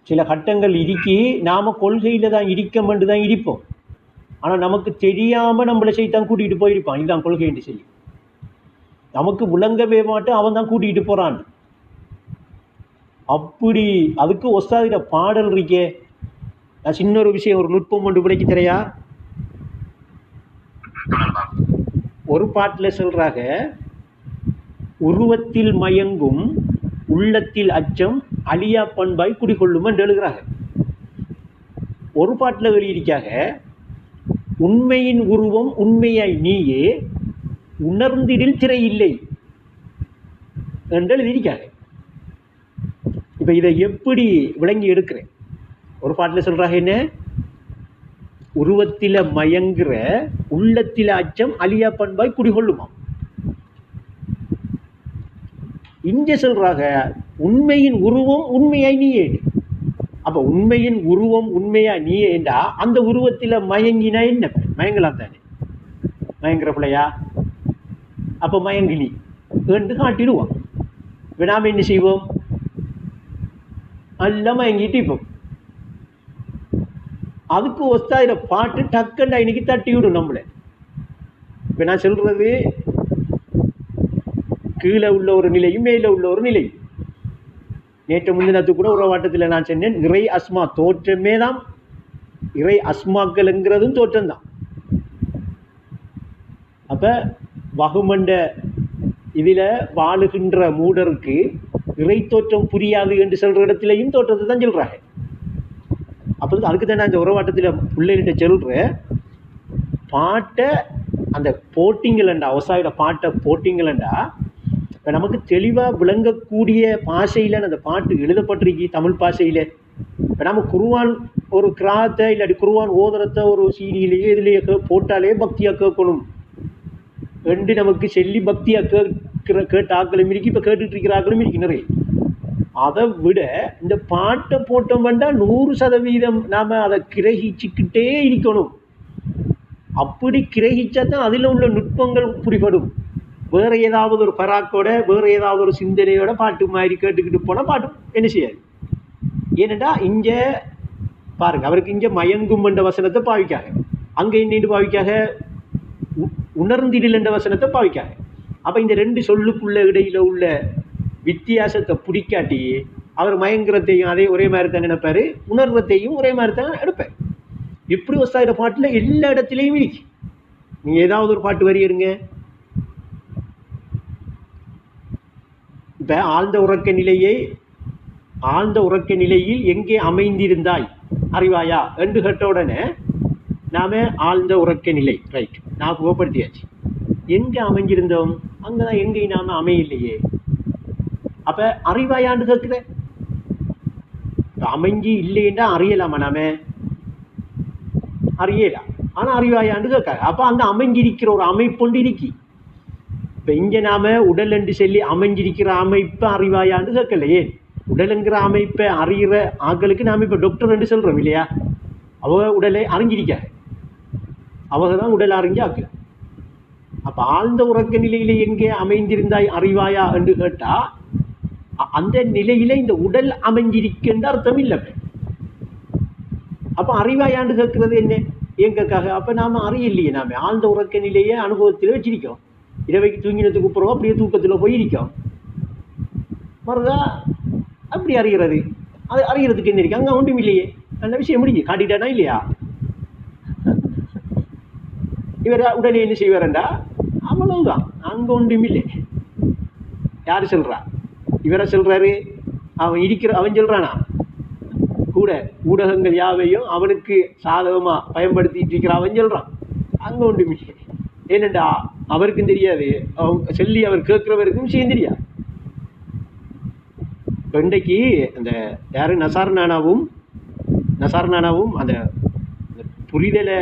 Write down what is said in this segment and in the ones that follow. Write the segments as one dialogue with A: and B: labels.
A: சில கட்டங்கள் இருக்கி நாம் கொள்கையில் தான் இருக்கமென்று தான் இருப்போம். ஆனால் நமக்கு தெரியாமல் நம்மளை செய்தான் கூட்டிகிட்டு போயிருப்பான். இதுதான் கொள்கை என்று சொல்லி நமக்கு விளங்கவே மாட்டோம், அவன் தான் கூட்டிகிட்டு போகிறான். அப்படி அதுக்கு ஒஸ்தாதிட பாடல் இருக்கே. நான் சின்ன ஒரு விஷயம், ஒரு நுட்பம் ஒன்று விடைக்கு தரையா. ஒரு பாட்டில் சொல்றாங்க, உருவத்தில் மயங்கும் உள்ளத்தில் அச்சம் அழியா பண்பாய் குடிகொள்ளும் என்று எழுதுகிறாங்க. ஒரு பாட்டில் எழுதியிருக்காங்க, உண்மையின் உருவம் உண்மையாய் நீயே உணர்ந்திடில் திரை இல்லை என்று எழுதியிருக்காங்க. இப்போ இதை எப்படி விளங்கி எடுக்கிறேன்? ஒரு பாட்டில் சொல்றாங்க என்ன, உருவத்தில மயங்குற உள்ளத்தில அச்சம் அழியா பண்பாய் குடிகொள்ளுமா. இங்க சொல்றாங்க உண்மையின் உருவம் உண்மையாய் நீயே. அப்ப உண்மையின் உருவம் உண்மையா நீயேண்டா அந்த உருவத்தில மயங்கினா என்ன? மயங்கலாம் தானே, மயங்குற பிள்ளையா? அப்ப மயங்கினி என்று காட்டிடுவோம். நாம என்ன செய்வோம்? எல்லாம் மயங்கிட்டு இப்போ அதுக்கு ஒஸ்தாயிர பாட்டு டக்குன்னு இன்னைக்கு தட்டி விடும் நம்மளை. இப்போ நான் சொல்றது கீழே உள்ள ஒரு நிலையும் மேலே உள்ள ஒரு நிலையும். நேற்று முந்தினத்து கூட உறவாட்டத்தில் நான் சொன்னேன், இறை அஸ்மா தோற்றமே தான். இறை அஸ்மாக்கள்ங்கிறதும் தோற்றம்தான். அப்போ வகுமண்ட இதில் வாழுகின்ற மூடருக்கு இறை தோற்றம் புரியாது என்று சொல்கிற இடத்துலையும் தோற்றத்தை தான் சொல்கிறாங்க. அப்போ அதுக்கு தான் நான் இந்த உறவாட்டத்தில் பிள்ளைகிட்ட சொல்கிறேன், பாட்டை அந்த போட்டிங்களண்டா, அவசாயிட பாட்டை போட்டிங்களண்டா இப்போ நமக்கு தெளிவாக விளங்கக்கூடிய பாஷையில் அந்த பாட்டு எழுதப்பட்டிருக்கு, தமிழ் பாஷையில். இப்போ நம்ம குருவான் ஒரு கிராத்தை இல்லாட்டி குருவான் ஓதரத்தை ஒரு சீடியிலேயே இதுலேயே போட்டாலே பக்தியாக கேட்கணும் என்று நமக்கு சொல்லி பக்தியாக கேட்ட ஆக்களும் இருக்கு, இப்போ கேட்டுட்டு இருக்கிற ஆக்களும் இருக்கு நிறைய. அதை விட இந்த பாட்டை போட்டோம் வேண்டாம் 100% நாம் அதை கிரகிச்சுக்கிட்டே இருக்கணும். அப்படி கிரகிச்சா தான் அதில் உள்ள நுட்பங்கள் புரிபடும். வேறு ஏதாவது ஒரு பராக்கோட வேறு ஏதாவது ஒரு சிந்தனையோட பாட்டு மாதிரி கேட்டுக்கிட்டு போனால் பாட்டு என்ன செய்யாது. ஏனெண்டா இங்கே பாருங்க, அவருக்கு இங்கே மயங்கும் என்ற வசனத்தை பாவிக்காங்க, அங்கே இன்னிட்டு பாவிக்காக உணர்ந்திடல் என்ற வசனத்தை பாவிக்காங்க. அப்போ இந்த ரெண்டு சொல்லுக்குள்ள இடையில உள்ள வித்தியாசத்தை பிடிக்காட்டி அவர் மயங்குறதையும் அதே ஒரே மாதிரி தான் நினைப்பார், உணர்வத்தையும் ஒரே மாதிரி தான் எடுப்பார். இப்படி ஒஸ்தாயிர பாட்டில் எல்லா இடத்துலையும் இருக்கு. நீங்கள் ஏதாவது ஒரு பாட்டு வரி எடுங்க. இப்போ ஆழ்ந்த உறக்க நிலையில் எங்கே அமைந்திருந்தாய் அறிவாயா என்று கேட்ட உடனே நாம் ஆழ்ந்த உறக்க நிலை ரைட் நான் புகப்படுத்தியாச்சு. எங்கே அமைஞ்சிருந்தோம்? அங்கே தான் எங்கேயும் நாம் அமையில்லையே. அப்போ அறிவாயான்னு கேட்குற, அமைஞ்சி இல்லைன்னா அறியலாமா? நாம அறியலாம், ஆனால் அறிவாயான்னு கேட்காது. அப்போ அந்த அமைஞ்சிருக்கிற ஒரு அமைப்பொண்டு இருக்கி. இப்போ இங்கே நாம் உடல் என்று சொல்லி அமைஞ்சிருக்கிற அமைப்பை அறிவாயான்னு கேட்கலையே. உடலுங்கிற அமைப்பை அறிகிற ஆக்களுக்கு நாம் இப்போ டாக்டர் என்று சொல்கிறோம் இல்லையா? அவங்க உடலை அறிஞ்சிருக்காங்க, அவங்க தான் உடல் அறிஞ்ச ஆக்கள். அப்போ ஆழ்ந்த உறக்க நிலையில் எங்கே அமைந்திருந்தாய் அறிவாயா என்று கேட்டால் அந்த நிலையில இந்த உடல் அமைஞ்சிருக்கின்ற அர்த்தம் இல்லை. அப்போ அறிவாயாண்டு கேட்கறது என்ன? எங்கக்காக? அப்போ நாம் அறியலையே. நாம் ஆழ்ந்த உறக்க நிலையை அனுபவத்தில் வச்சிருக்கோம். இரவைக்கு தூங்கினதுக்கு அப்புறம் அப்படியே தூக்கத்தில் போயிருக்கோம். மறுதா அப்படி அறிகிறது. அது அறிகிறதுக்கு என்ன இருக்கு? அங்கே ஒன்றும் இல்லையே. அந்த விஷயம் முடிஞ்சு காட்டிட்டானா இல்லையா? இவர் உடனே என்ன செய்வாரண்டா, அவ்வளவுதான், அங்கே ஒன்றும் இல்லை. யார் சொல்றா? இவரை சொல்றாரு, அவன் சொல்றானா? கூட ஊடகங்கள் யாவையும் அவனுக்கு சாதகமாக பயன்படுத்திட்டு இருக்கிற அவன் சொல்றான், அங்கே ஒன்றும் இல்லை. ஏனெண்டா அவருக்கும் தெரியாது, அவங்க சொல்லி அவர் கேட்குறவருக்கும் விஷயம் தெரியாது. இப்போ இன்றைக்கு அந்த யார் நசார்நானாவும் அந்த புரிதலை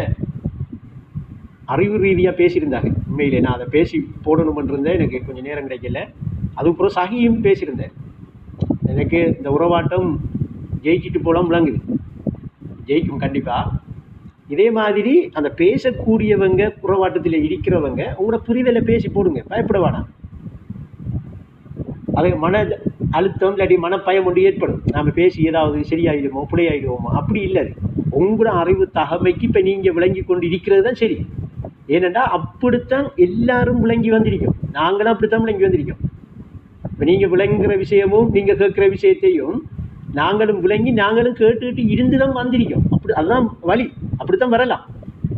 A: அறிவு ரீதியாக பேசியிருந்தாங்க. உண்மையிலே நான் அதை பேசி போடணுமென்றிருந்தேன், எனக்கு கொஞ்சம் நேரம் கிடைக்கல. அதுக்கப்புறம் சகியும் பேசியிருந்தேன். எனக்கு இந்த உறவாட்டம் ஜெயிச்சுட்டு போகலாம் விளங்குது, ஜெயிக்கும் கண்டிப்பாக. இதே மாதிரி அந்த பேசக்கூடியவங்க உறவாட்டத்தில் இருக்கிறவங்க உங்களோட புரிதலை பேசி போடுங்க, பயப்பட வேணாம். அதை அழுத்தம் இல்லாட்டி மனப்பயம் ஒன்று ஏற்படும். நாம் பேசி ஏதாவது சரியாயிடுமோ பிழையாயிடுவோமோ, அப்படி இல்லை. உங்களோட அறிவு தகமைக்கு இப்போ நீங்கள் விளங்கி கொண்டு இருக்கிறது தான் சரி. ஏனென்றால் அப்படித்தான் எல்லாரும் விளங்கி வந்திருக்கோம். நாங்களும் அப்படித்தான் விளங்கி வந்திருக்கோம். இப்போ நீங்கள் விளங்குகிற விஷயமும் நீங்கள் கேட்குற விஷயத்தையும் நாங்களும் விளங்கி நாங்களும் கேட்டுக்கிட்டு இருந்து தான் வந்திருக்கோம். அப்படி அதுதான் வழி. அப்படித்தான் வரலாம்.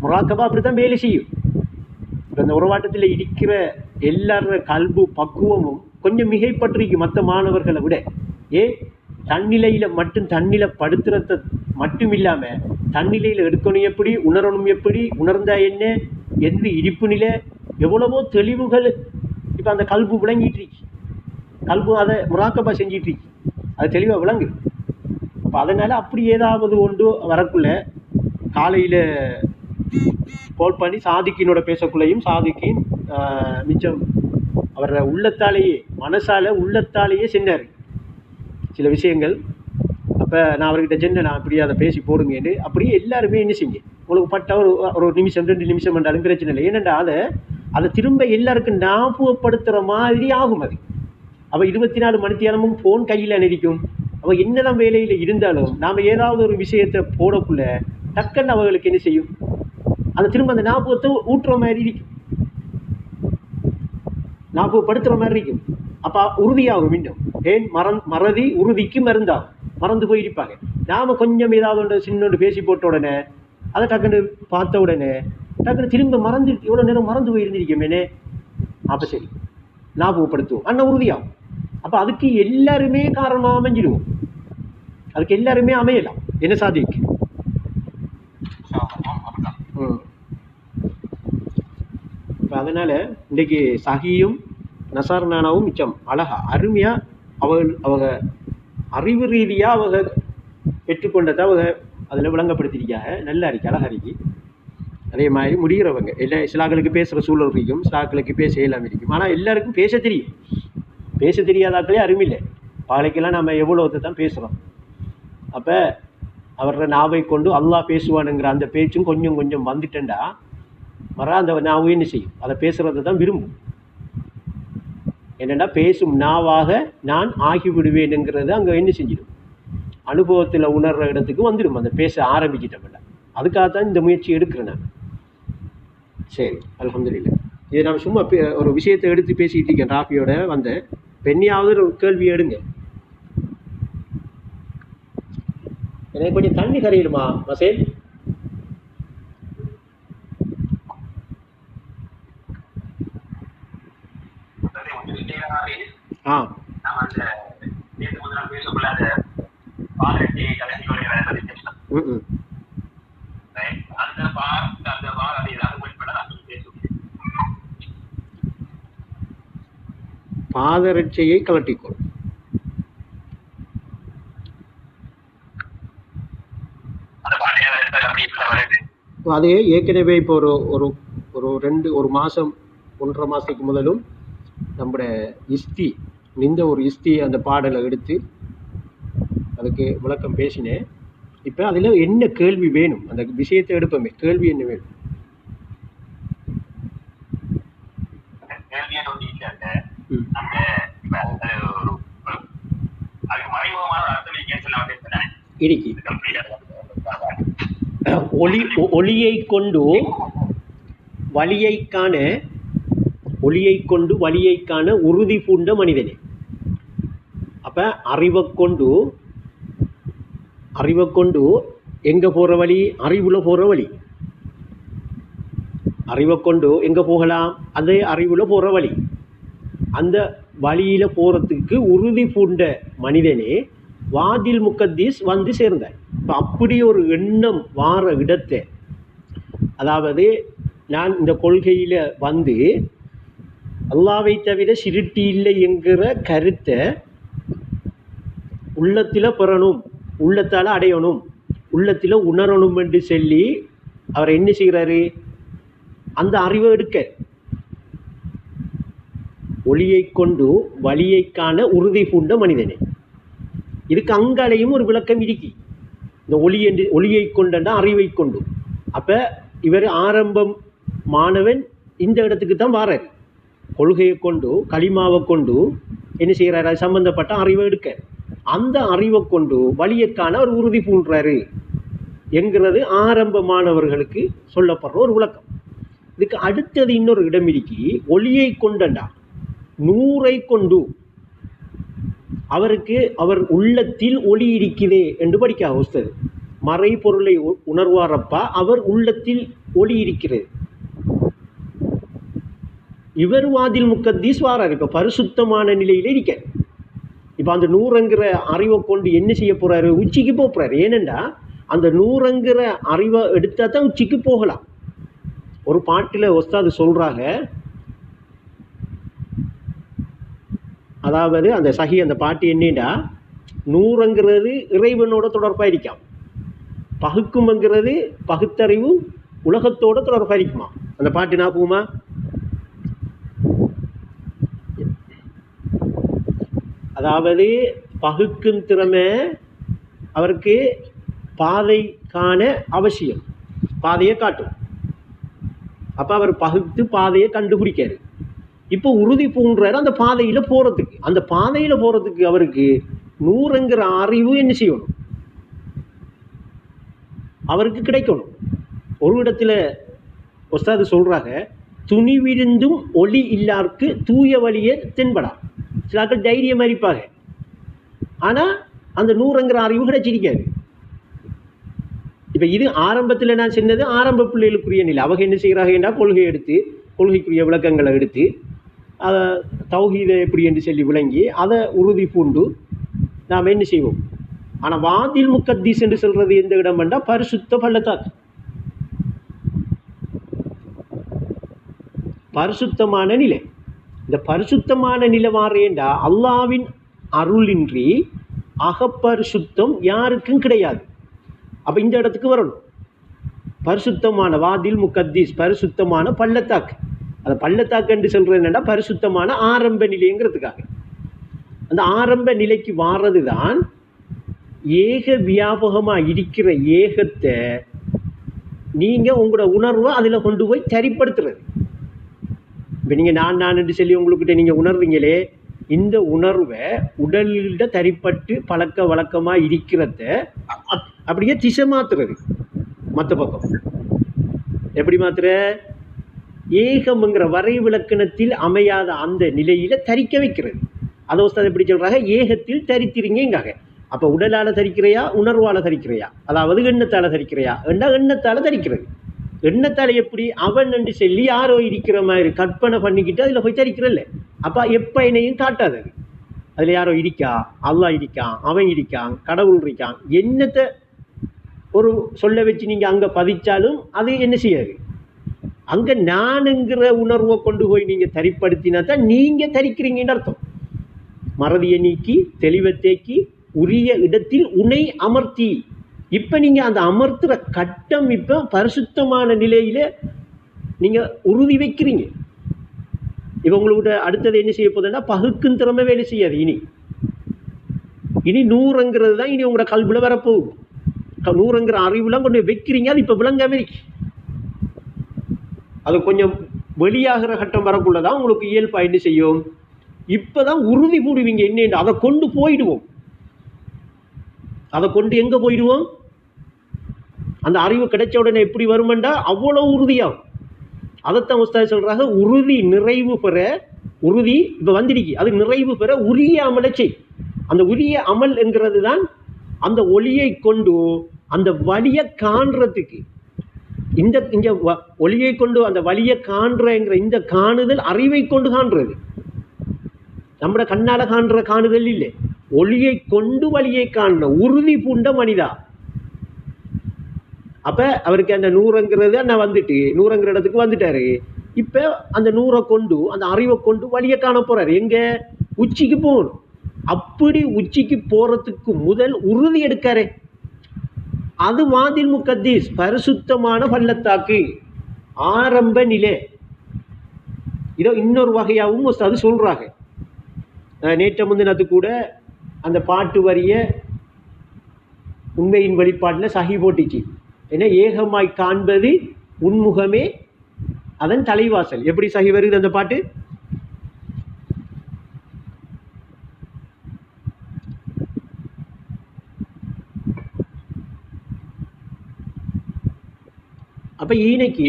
A: முராக்கபா அப்படித்தான் வேலை செய்யும். இப்போ இந்த உறவாட்டத்தில் இருக்கிற எல்லார கல்பு பக்குவமும் கொஞ்சம் மிகைப்பட்டிருக்கு மற்ற மாணவர்களை விட. தன்னிலையில் மட்டும் தன்னிலை படுத்துறத மட்டும் இல்லாமல் தன்னிலையில் எடுக்கணும் எப்படி, உணரணும் எப்படி, உணர்ந்தா என்ன, எந்த இருப்பு நிலை, எவ்வளவோ தெளிவுகள் இப்போ அந்த கல்பு விளங்கிட்டு இருக்கு. கல்பு அதை முராக்கபா செஞ்சிட்டு இருக்கு. அது தெளிவாக விளங்குது. அப்போ அதனால் அப்படி ஏதாவது ஒன்று வரக்குள்ள காலையில் கால் பண்ணி சாதிக்கினோட பேசக்குள்ளையும் சாதிக்கின் மிச்சம் அவரை உள்ளத்தாலேயே மனசால உள்ளத்தாலேயே செஞ்சார் சில விஷயங்கள். அப்போ நான் அவர்கிட்ட சென்னேன், நான் அப்படி அதை பேசி போடுங்கன்னு. அப்படியே எல்லாருமே என்ன செய்யுங்க, உங்களுக்கு பட்ட ஒரு நிமிஷம் 2 நிமிஷம் என்றாலும் பிரச்சனை இல்லை. ஏனென்றா அதை திரும்ப எல்லாருக்கும் ஞாபகப்படுத்துகிற மாதிரி ஆகும் அது. அவள் 24 மணித்தியாலமும் ஃபோன் கையில் அணிக்கும். அவள் என்னதான் வேலையில் இருந்தாலும் நாம் ஏதாவது ஒரு விஷயத்தை போடக்குள்ள டக்குன்னு அவர்களுக்கு என்ன செய்யும், அந்த திரும்ப அந்த ஞாபகத்தை ஊட்டுற மாதிரி இருக்கும், ஞாபகப்படுத்துகிற மாதிரி இருக்கும். அப்போ உறுதியாகும். இன்னும் ஏன் மறதி உறுதிக்கு மருந்தாகும். மறந்து போயிருப்பாங்க. நாம் கொஞ்சம் ஏதாவது ஒன்று சின்னொன்று பேசி போட்ட உடனே அதை டக்குன்னு பார்த்த உடனே டக்குன்னு திரும்ப மறந்து இவ்வளோ நேரம் மறந்து போயிருந்திருக்கேமேனே. அப்போ சரி ஞாபகப்படுத்துவோம், அண்ணன் உறுதியாகும். அப்போ அதுக்கு எல்லாருமே காரணமாக அமைஞ்சிடுவோம். அதுக்கு எல்லாருமே அமையலாம். என்ன சாதிக்கு இப்போ அதனால் இன்றைக்கி சஹியும் நசார் நானாவும் மிச்சம் அழகா அருமையாக அவங்க அறிவு ரீதியாக அவங்க பெற்றுக்கொண்டதை அவங்க அதில் விளங்கப்படுத்திருக்காங்க. நல்லா இருக்கு, அழகா இருக்கு. அதே மாதிரி முடிகிறவங்க எல்லாம் சிலாக்களுக்கு பேசுகிற சூழல் இருக்கும், சிலாக்களுக்கு பேச இல்லாமல் இருக்கும். ஆனால் எல்லாருக்கும் பேச தெரியும். பேச தெரியாதாக்களே அருமையில்லை. பாலைக்கெல்லாம் நம்ம எவ்வளோத்தை தான் பேசுகிறோம். அப்போ அவரோட நாவை கொண்டு அல்லாஹ் பேசுவானுங்கிற அந்த பேச்சும் கொஞ்சம் கொஞ்சம் வந்துட்டேன்டா அந்த நாவும் என்ன செய்யும், அதை பேசுகிறத தான் விரும்பும். என்னென்னா பேசும் நாவாக நான் ஆகிவிடுவேனுங்கிறது அங்கே என்ன செஞ்சிடும், அனுபவத்தில் உணர்கிற இடத்துக்கு வந்துடும். அந்த பேச ஆரம்பிச்சிட்டோம்ல, அதுக்காகத்தான் இந்த முயற்சி எடுக்கிறேன் நான். சரி, அல்ஹம்துலில்லாஹ். இது நான் சும்மா ஒரு விஷயத்தை எடுத்து பேசிகிட்டு இருக்கேன். ராஃபியோட வந்த பெண்ணியாவது ஒரு கேள்வி எடுங்க. எனக்கு கொஞ்சம் தண்ணி கரையிடுமா மசேல்? ஆ பாதரட்சையை கலட்டிக்கொள். அது ஏற்கனவே இப்போ ஒரு மாதம் 1.5 மாதத்துக்கு முதலும் நம்முடைய இஸ்தி ஒரு இஸ்தி அந்த பாடலை எடுத்து அதுக்கு விளக்கம் பேசினேன். இப்போ அதில் என்ன கேள்வி வேணும், அந்த விஷயத்தை எடுப்போமே, கேள்வி என்ன வேணும்? இருக்கு. ஒளியை கொண்டு வழியை காண உறுதி பூண்ட மனிதனே. அப்போ அறிவை கொண்டு எங்கே போகிற வழி, அறிவுல போகிற வழி. அறிவை கொண்டு எங்கே போகலாம், அதே அறிவுல போகிற வழி. அந்த வழியில் போகிறதுக்கு உறுதி பூண்ட மனிதனே வாதில் முக்கத்தீஸ் வந்து சேர்ந்தார். இப்போ அப்படி ஒரு எண்ணம் வார இடத்தை, அதாவது நான் இந்த கொள்கையில் வந்து அல்லாவை தவிர சிருட்டி இல்லை என்கிற கருத்தை உள்ளத்தில் பெறணும், உள்ளத்தால் அடையணும், உள்ளத்தில் உணரணும் என்று சொல்லி அவர் என்ன செய்கிறாரு, அந்த அறிவை எடுக்க ஒளியை கொண்டு வழியை காண உறுதி பூண்ட மனிதனே. இதுக்கு அங்காலையும் ஒரு விளக்கம் இருக்கு. இந்த ஒளியை கொண்டா அறிவை கொண்டு. அப்போ இவர் ஆரம்பம் மாணவன் இந்த இடத்துக்கு தான் வாரார். கொள்கையை கொண்டு களிமாவை கொண்டு என்ன செய்கிறாரு, அது சம்பந்தப்பட்ட அறிவை எடுக்க, அந்த அறிவை கொண்டு வழியக்கான அவர் உறுதி பூண்றாரு என்கிறது ஆரம்ப மாணவர்களுக்கு சொல்லப்படுற ஒரு விளக்கம். இதுக்கு அடுத்தது இன்னொரு இடம் இருக்கி, ஒளியை கொண்டண்டா 100 கொண்டு அவருக்கு அவர் உள்ளத்தில் ஒளி இருக்குதே என்று படிக்க உஸ்தாது. மறை பொருளை உணர்வாரப்பா அவர் உள்ளத்தில் ஒளி இருக்கிறது. இவர் வாதில் முக்கத்தீஸ் வாரார். இப்போ பரிசுத்தமான நிலையில் இருக்க. இப்போ அந்த 100ங்கிற அறிவை கொண்டு என்ன செய்ய போகிறாரு, உச்சிக்கு போகிறாரு. ஏனெண்டா அந்த 100ங்கிற அறிவை எடுத்தால் தான் உச்சிக்கு போகலாம். ஒரு பாட்டில் உஸ்தாது சொல்கிறாங்க, அதாவது அந்த சஹி அந்த பாட்டு என்னடா, 100ங்கிறது இறைவனோட தொடர்பாக இருக்காம், பகுக்கும்ங்கிறது பகுத்தறிவு உலகத்தோட தொடர்பாக இருக்குமா. அந்த பாட்டு நான் போகுமா, அதாவது பகுக்கும் திறமை அவருக்கு பாதை காண அவசியம், பாதையை காட்டும். அப்போ அவர் பகுத்து பாதையை கண்டுபிடிக்காரு. இப்போ உறுதி பூண்றாரு அந்த பாதையில் போகிறதுக்கு. அந்த பாதையில் போகிறதுக்கு அவருக்கு 100ங்கிற அறிவு என்ன செய்யணும், அவருக்கு கிடைக்கணும். ஒரு இடத்துல உஸ்தாது சொல்கிறாங்க, துணிவிருந்தும் ஒளி இல்லாருக்கு தூய வழியை தென்படா. சிலாக்கள் தைரியம் அறிப்பாங்க, ஆனால் அந்த 100ங்கிற அறிவு கிடைச்சிருக்காது. இப்போ இது ஆரம்பத்தில் நான் சொன்னது ஆரம்ப பிள்ளைகளுக்குரிய நிலை. அவங்க என்ன செய்கிறாங்கன்னா கொள்கை எடுத்து, கொள்கைக்குரிய விளக்கங்களை எடுத்து, அதை தௌஹீதை எப்படி என்று சொல்லி விளங்கி அதை உறுதி பூண்டு நாம் என்ன செய்வோம். ஆனால் வாதில் முக்கத்தீஸ் என்று சொல்கிறது எந்த இடம் வேண்டாம், பரிசுத்த பள்ளத்தாக்கு, பரிசுத்தமான நிலை. இந்த பரிசுத்தமான நிலை மாறேண்டா அல்லாவின் அருளின்றி அகப்பரிசுத்தம் யாருக்கும் கிடையாது. அப்போ இந்த இடத்துக்கு வரணும். பரிசுத்தமான வாதில் முக்கத்தீஸ், பரிசுத்தமான பள்ளத்தாக்கு. அந்த பள்ளத்தாக்கு என்று சொல்கிறது என்னென்னா பரிசுத்தமான ஆரம்ப நிலைங்கிறதுக்காக. அந்த ஆரம்ப நிலைக்கு வாரது தான் ஏக வியாபகமாக இருக்கிற ஏகத்தை நீங்கள் உங்களோட உணர்வை அதில் கொண்டு போய் சரிப்படுத்துறது. இப்போ நீங்கள் நான் என்று சொல்லி உங்களுக்கிட்ட நீங்கள் உணர்றீங்களே, இந்த உணர்வை உடலில் தரிப்பட்டு பழக்க வழக்கமாக இருக்கிறத அப்படியே திசை மாற்றுறது. மற்ற பக்கம் எப்படி மாற்றுற, ஏகம்ங்கிற வரை விளக்கணத்தில் அமையாத அந்த நிலையில் தரிக்க வைக்கிறது. அதை உஸ்தாது எப்படி சொல்கிறாங்க, ஏகத்தில் தரித்திருங்காக. அப்போ உடலால் தரிக்கிறையா, உணர்வால் தரிக்கிறையா, அதாவது எண்ணத்தால் தரிக்கிறையா என்றால் எண்ணத்தால் தரிக்கிறது. எண்ணத்தால் எப்படி, அவன் என்று சொல்லி யாரோ இருக்கிற மாதிரி கற்பனை பண்ணிக்கிட்டு அதில் போய் தரிக்கிறல்ல. அப்போ எப்போ என்னையும் காட்டாது. அது அதில் யாரோ இருக்கா, அல்லாஹ் இருக்கான், அவன் இருக்கான், கடவுள் இருக்கான், என்னத்தை ஒரு சொல்ல வச்சு நீங்கள் அங்கே பதிச்சாலும் அது என்ன செய்யாது. அங்கே நானுங்கிற உணர்வை கொண்டு போய் நீங்கள் தரிப்படுத்தினா தான் நீங்கள் தரிக்கிறீங்கன்னு அர்த்தம். மறதியை நீக்கி தெளிவை தேக்கி உரிய இடத்தில் உன்னை அமர்த்தி. இப்போ நீங்கள் அந்த அமர்த்துகிற கட்டம் இப்போ பரிசுத்தமான நிலையில் நீங்கள் உறுதி வைக்கிறீங்க. இப்போ உங்களோட அடுத்தது என்ன செய்ய போகுதுன்னா பகுக்கும் திறமை வேலை செய்யாது. இனி 100ங்கிறது தான் இனி உங்களோட கல்வியில் வரப்போகுது. 100ங்கிற அறிவுலாம் கொண்டு வைக்கிறீங்க, அது இப்போ விளங்காம இருக்கு. அது கொஞ்சம் வெளியாகிற கட்டம் வரக்குள்ளதான் உங்களுக்கு இயல்பாக என்ன செய்யும், இப்போ தான் உறுதி போடுவீங்க. என்ன அதை கொண்டு போயிடுவோம். அதை கொண்டு எங்கே போயிடுவோம், அந்த அறிவு கிடைச்ச உடனே எப்படி வருமெண்டா அவ்வளோ உறுதியாகும். அதைத்தான் உஸ்தாது சொல்கிறாங்க, உறுதி நிறைவு பெற, உறுதி இப்போ வந்துடுச்சு, அது நிறைவு பெற உரிய அமலை செய். அந்த உரிய அமல் என்கிறது தான் அந்த ஒளியை கொண்டு அந்த வழியை காண்றதுக்கு. இங்கே ஒளியை கொண்டு அந்த வழியை காண்றங்கிற இந்த காணுதல் அறிவை கொண்டு காண்றது. நம்மளோட கண்ணால் காண்ற காணுதல் இல்லை, ஒளியை கொண்டு வழியை காண்ற உறுதி பூண்ட மனிதா. அப்போ அவருக்கு அந்த 100ங்கிறது நான் வந்துட்டு 100ங்கிற இடத்துக்கு வந்துட்டாரு. இப்போ அந்த 100 கொண்டு அந்த அறிவை கொண்டு வழியை காண போகிறாரு. எங்கே, உச்சிக்கு போகணும். அப்படி உச்சிக்கு போகிறதுக்கு முதல் உறுதி எடுக்காரு. அது வாதில் முக்கத்தீஸ், பரிசுத்தமான பள்ளத்தாக்கு, ஆரம்ப நிலை. இதோ இன்னொரு வகையாகவும் அது சொல்கிறாங்க. நேற்று முந்தினத்து கூட அந்த பாட்டு வரிய உண்மையின் வெளிப்பாட்டில் சஹி போட்டிச்சு. ஏன்னா ஏகமாய் காண்பது உன்முகமே அதன் தலைவாசல். எப்படி சஹி வருது அந்த பாட்டு, அப்போ ஈனைக்கு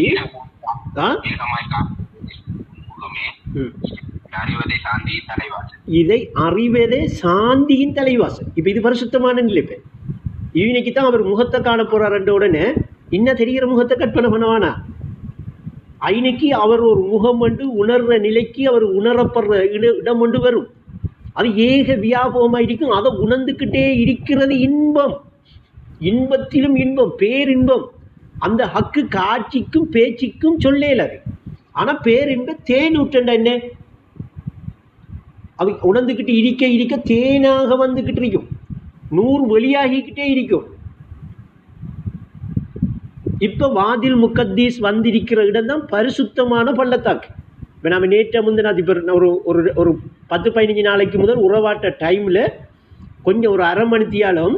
A: இதை அறிவதே சாந்தியின் தலைவாசல். இப்போ இது பரிசுத்தமான நிலை. இப்போ ஈனைக்கு தான் அவர் முகத்தை காண போறாருன்ற உடனே இன்னும் தெரிகிற முகத்தை கற்பனை பண்ணுவானா? ஐனைக்கு அவர் ஒரு முகம் வந்து உணர்ற நிலைக்கு அவர் உணரப்படுற இடம் கொண்டு வரும். அது ஏக வியாபகமாக இருக்கும். அதை உணர்ந்துக்கிட்டே இருக்கிறது இன்பம். இன்பத்திலும் இன்பம், பேரின்பம். அந்த ஹக்கு காட்சிக்கும் பேச்சுக்கும் சொல்லேல அது. ஆனால் பேரின்ப தேன் ஊற்றண்டா என்ன? அது உணர்ந்துக்கிட்டு இருக்க இருக்க தேனாக வந்துக்கிட்டு இருக்கும், 100 வெளியாகிக்கிட்டே இருக்கும். இப்போ வாதில் முகத்தீஸ் வந்திருக்கிற இடம் தான் பரிசுத்தமான பள்ளத்தாக்கு. இப்போ நம்ம நேற்று முந்தின இப்போ ஒரு 10-15 நாளைக்கு முதல் உறவாட்ட டைமில் கொஞ்சம் ஒரு அரை மணித்தியாலும்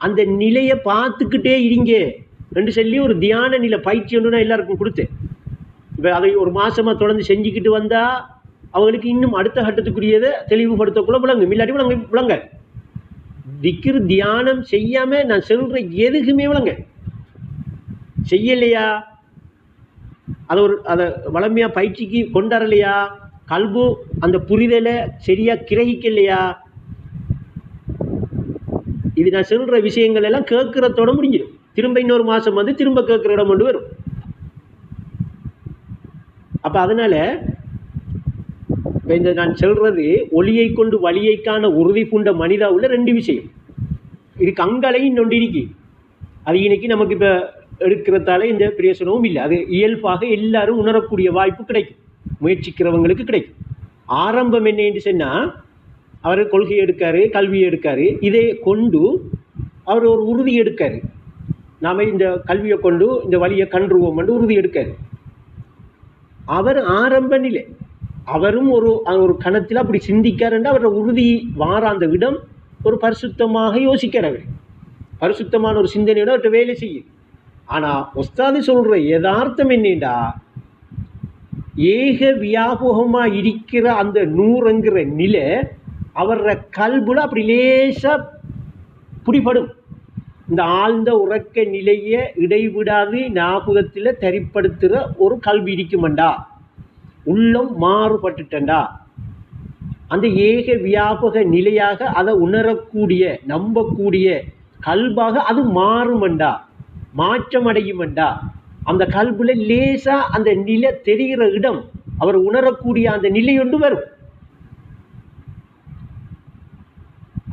A: அந்த நிலையை பார்த்துக்கிட்டே இருங்க என்று சொல்லி ஒரு தியான நிலை பயிற்சி ஒன்று நான் எல்லாருக்கும் கொடுத்தேன். இப்போ அதை ஒரு மாதமாக தொடர்ந்து செஞ்சுக்கிட்டு வந்தால் அவங்களுக்கு இன்னும் அடுத்த கட்டத்துக்குரியதை தெளிவுபடுத்தக்குள்ள விளங்கும். இல்லாட்டி விளங்க திக்ர் தியானம் செய்யாமல் நான் சொல்கிற எதுக்குமே விளங்க செய்யலையா, அதை வளமையாக பயிற்சிக்கு கொண்டாடலையா, கல்பு அந்த புரிதலை சரியாக கிரகிக்கலையா, இது நான் சொல்கிற விஷயங்கள் எல்லாம் கேட்குறதோட முடிஞ்சிடும். திரும்ப இன்னொரு மாதம் வந்து திரும்ப கேட்குற இடம் கொண்டு வரும். அப்போ அதனால் இப்போ இந்த நான் சொல்கிறது ஒளியை கொண்டு வழியை காண உறுதி பூண்ட மனிதா உள்ள 2 விஷயம். இதுக்கு அங்கலையும் இன்னொன்று இருக்கு. அது இன்னைக்கு நமக்கு இப்போ எடுக்கிறதால இந்த பிரயோசனமும் இல்லை. அது இயல்பாக எல்லாரும் உணரக்கூடிய வாய்ப்பு கிடைக்கும், முயற்சிக்கிறவங்களுக்கு கிடைக்கும். ஆரம்பம் என்ன என்று சொன்னால் அவர் கொள்கை எடுக்காரு, கல்வியை எடுக்காரு, இதை கொண்டு அவர் ஒரு உறுதி எடுக்காரு. நாம் இந்த கல்வியை கொண்டு இந்த வழியை கன்றுவோம் என்று உறுதி எடுக்காரு. அவர் ஆரம்ப நிலை, அவரும் ஒரு கணத்தில் அப்படி சிந்திக்காருன்னா அவரோட உறுதி வார அந்த இடம் ஒரு பரிசுத்தமாக யோசிக்கிறார். அவர் பரிசுத்தமான ஒரு சிந்தனையோட அவர்கிட்ட வேலை செய்யுது. ஆனால் உஸ்தாது சொல்கிற யதார்த்தம் என்னடா, ஏக வியாபகமாக இருக்கிற அந்த 100ங்கிற நிலை அவர கல்புல அப்படி லேசாக பிடிபடும். இந்த ஆழ்ந்த உறக்க நிலையை இடைவிடாது ஞாபகத்தில் தரிப்படுத்துகிற ஒரு கல்வி இருக்குமண்டா, உள்ளம் மாறுபட்டுட்டண்டா, அந்த ஏக வியாபக நிலையாக அதை உணரக்கூடிய நம்பக்கூடிய கல்பாக அது மாறுமண்டா, மாற்றம் அடையுமண்டா. அந்த கல்புல லேசாக அந்த நிலை தெரிகிற இடம் அவர் உணரக்கூடிய அந்த நிலை ஒன்று வரும்.